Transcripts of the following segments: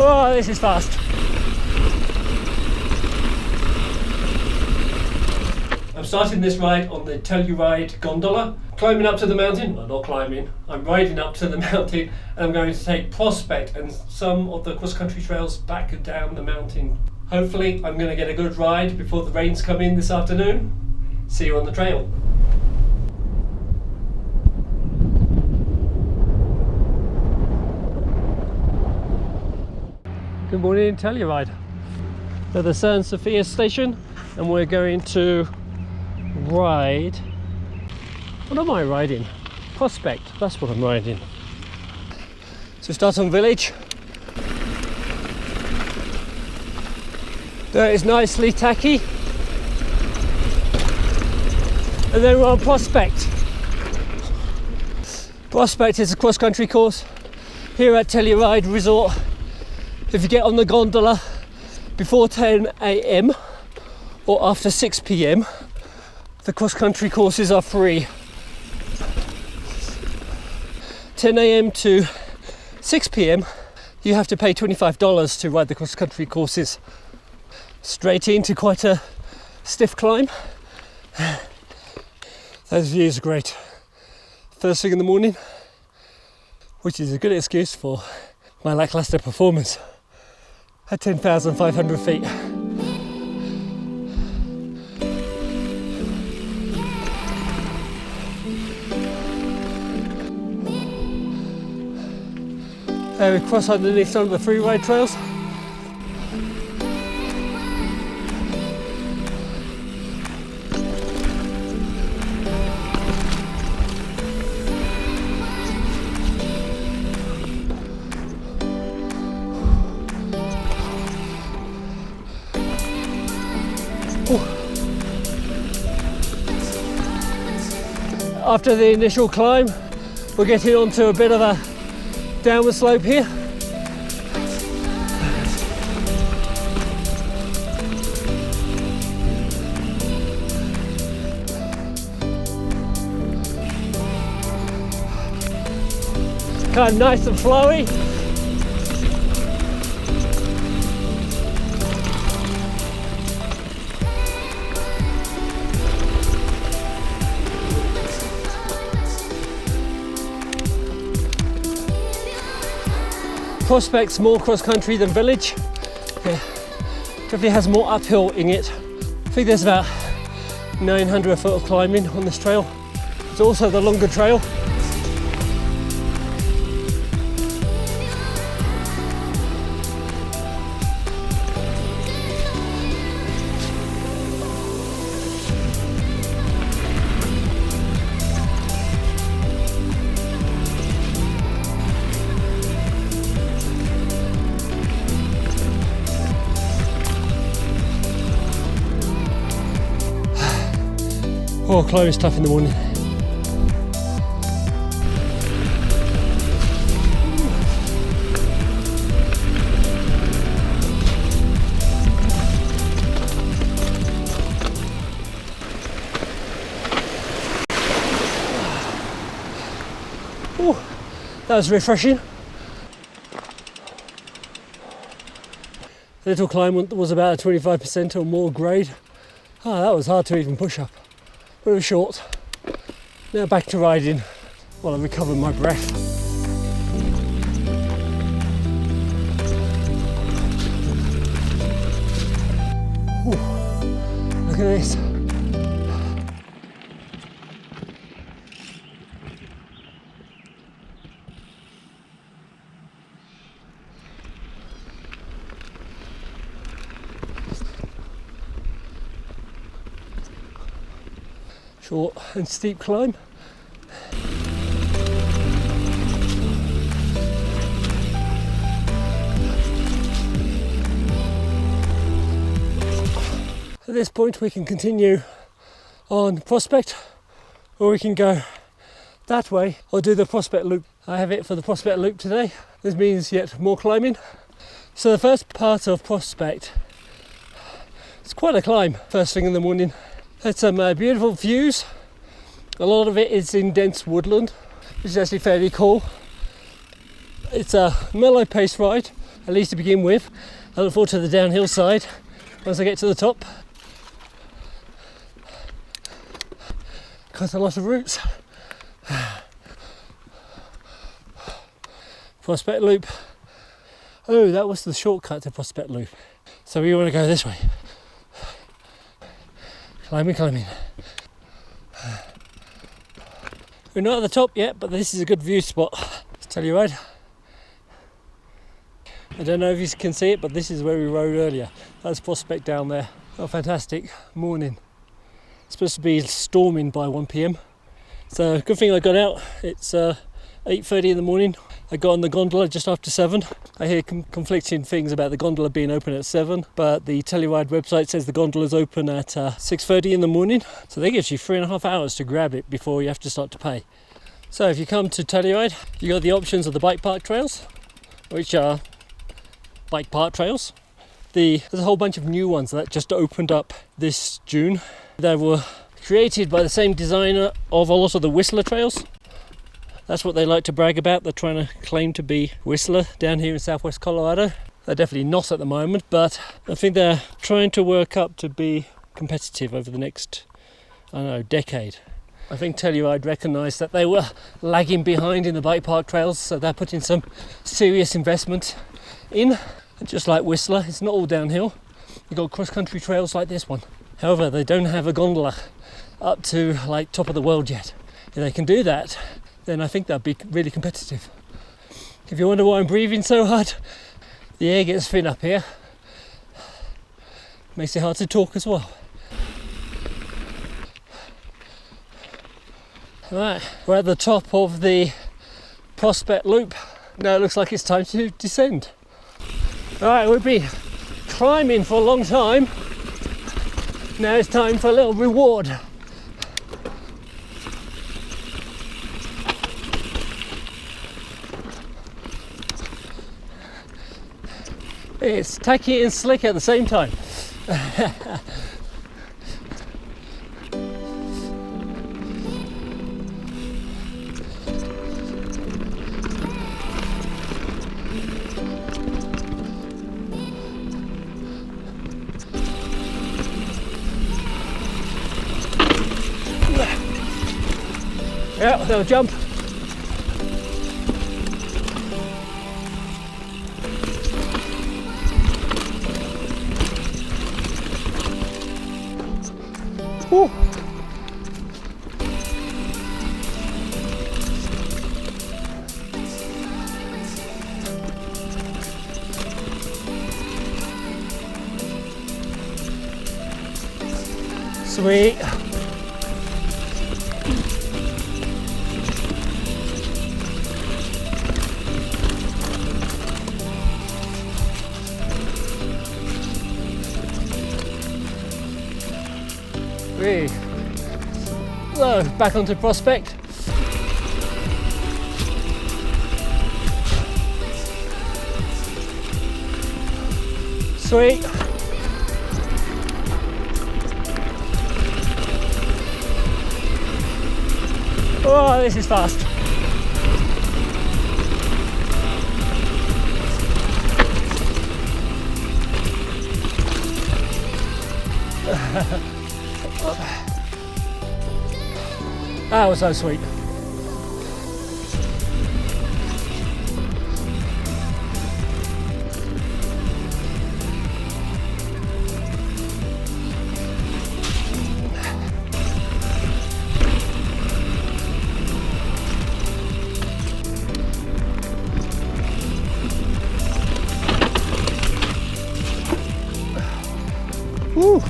Oh, this is fast. I'm starting this ride on the Telluride gondola, climbing up to the mountain. Well, not climbing, I'm riding up to the mountain, and I'm going to take Prospect and some of the cross-country trails back and down the mountain. Hopefully I'm going to get a good ride before the rains come in this afternoon. See you on the trail. Good morning, Telluride. We're at the San Sofia station and we're going to ride. What am I riding? Prospect, that's what I'm riding. So start on Village. There is nicely tacky. And then we're on Prospect. Prospect is a cross-country course here at Telluride Resort. If you get on the gondola before 10 AM or after 6 PM, the cross-country courses are free. 10 AM to 6 PM, you have to pay $25 to ride the cross-country courses. Straight into quite a stiff climb. Those views are great. First thing in the morning, which is a good excuse for my lackluster performance at 10,500 feet. We cross underneath some of the free ride trails. After the initial climb, we're getting onto a bit of a downward slope here. Kind of nice and flowy. Prospect's more cross-country than Village. Yeah, definitely has more uphill in it. I think there's about 900 foot of climbing on this trail. It's also the longer trail. Oh, climbing is tough in the morning. Oh, that was refreshing. The little climb was about a 25% or more grade. Ah, that was hard to even push up. But it was short. Now back to riding while I recover my breath. Ooh, look at this. Short and steep climb. At this point we can continue on Prospect, or we can go that way or do the Prospect loop. I have it for the Prospect loop today. This means yet more climbing. So the first part of Prospect, it's quite a climb first thing in the morning. Had some beautiful views. A lot of it is in dense woodland, which is actually fairly cool. It's a mellow pace ride, at least to begin with. I look forward to the downhill side once I get to the top. Quite a lot of routes. Prospect Loop. Oh, that was the shortcut to Prospect Loop. So we want to go this way. Climbing. We're not at the top yet, but this is a good view spot. It's Telluride. I don't know if you can see it, but this is where we rode earlier. That's Prospect down there. Oh, fantastic morning. It's supposed to be storming by 1 p.m. So good thing I got out. It's 8:30 in the morning. I got on the gondola just after 7. I hear conflicting things about the gondola being open at 7, but the Telluride website says the gondola's open at 6:30 in the morning. So that gives you 3.5 hours to grab it before you have to start to pay. So if you come to Telluride, you got the options of the bike park trails, which are bike park trails. There's a whole bunch of new ones that just opened up this June. They were created by the same designer of a lot of the Whistler trails. That's what they like to brag about. They're trying to claim to be Whistler down here in southwest Colorado. They're definitely not at the moment, but I think they're trying to work up to be competitive over the next, I don't know, decade. I think Telluride recognised that they were lagging behind in the bike park trails, so they're putting some serious investment in. And just like Whistler, it's not all downhill. You've got cross-country trails like this one. However, they don't have a gondola up to like top of the world yet. If they can do that, then I think that'd be really competitive. If you wonder why I'm breathing so hard, the air gets thin up here. Makes it hard to talk as well. Right, we're at the top of the Prospect Loop. Now it looks like it's time to descend. Alright, we've been climbing for a long time. Now it's time for a little reward. It's tacky and slick at the same time. Yeah, little jump. Woo. Sweet. So, back onto Prospect. Sweet. Oh, this is fast. That was so sweet. Woo!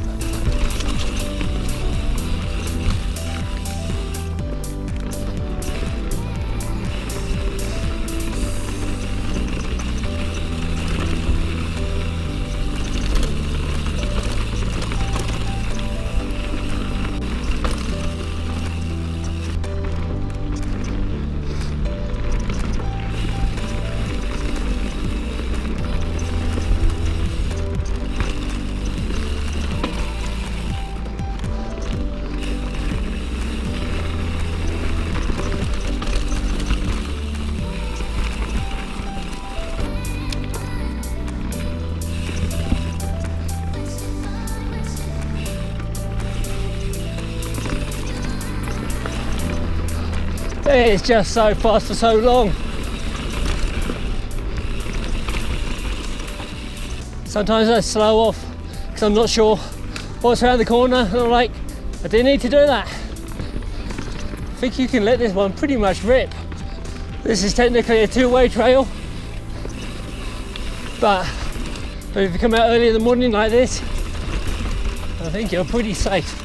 It's just so fast for so long. Sometimes I slow off because I'm not sure what's around the corner, and I'm like, I didn't need to do that. I think you can let this one pretty much rip. This is technically a two-way trail, but if you come out early in the morning like this, I think you're pretty safe.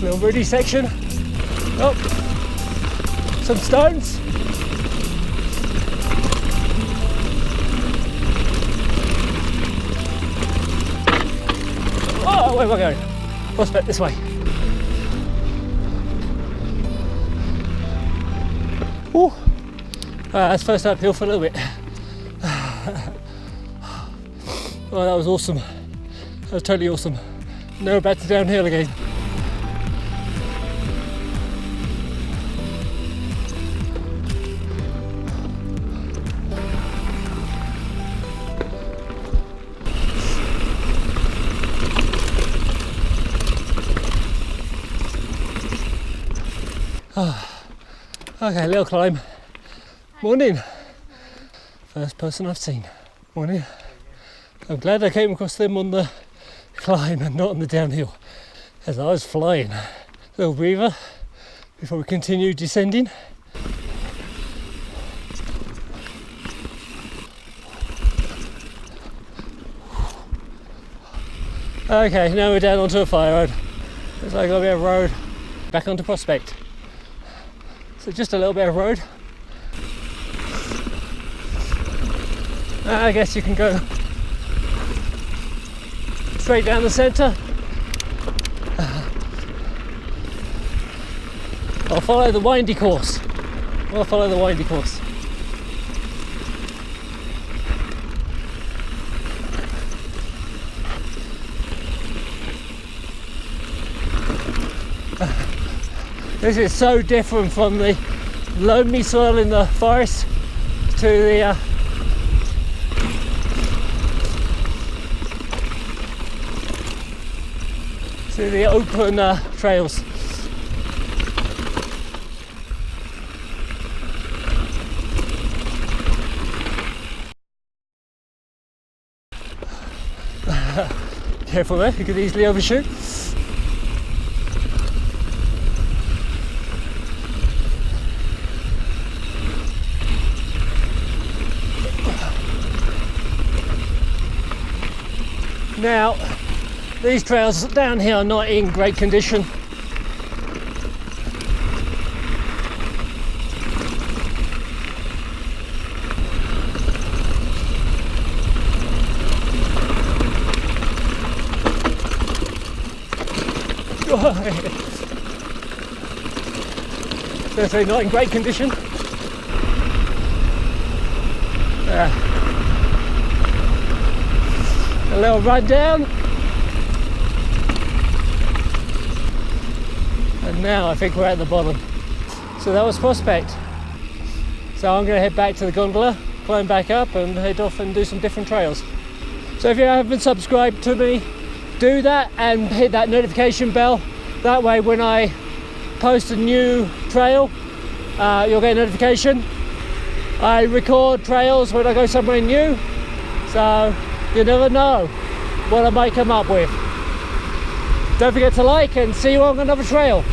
Little ruddy section. Oh, some stones. Oh, where am I going? Prospect this way. Ooh. That's first uphill for a little bit. Oh, that was awesome. That was totally awesome. Now we're back to downhill again. Oh, okay, little climb. Morning. First person I've seen. Morning. I'm glad I came across them on the climb and not on the downhill, as I was flying. Little breather before we continue descending. Okay, now we're down onto a fire road. Looks like a bit of road back onto Prospect. So just a little bit of road. I guess you can go straight down the centre. I'll follow the windy course. I'll follow the windy course. This is so different from the loamy soil in the forest to the open trails. Careful there, you could easily overshoot. Now, these trails down here are not in great condition. Definitely not in great condition. A little run down. And now I think we're at the bottom. So that was Prospect. So I'm going to head back to the gondola, climb back up and head off and do some different trails. So if you haven't subscribed to me, do that and hit that notification bell. That way when I post a new trail, you'll get a notification. I record trails when I go somewhere new, so you never know what I might come up with. Don't forget to like and see you on another trail.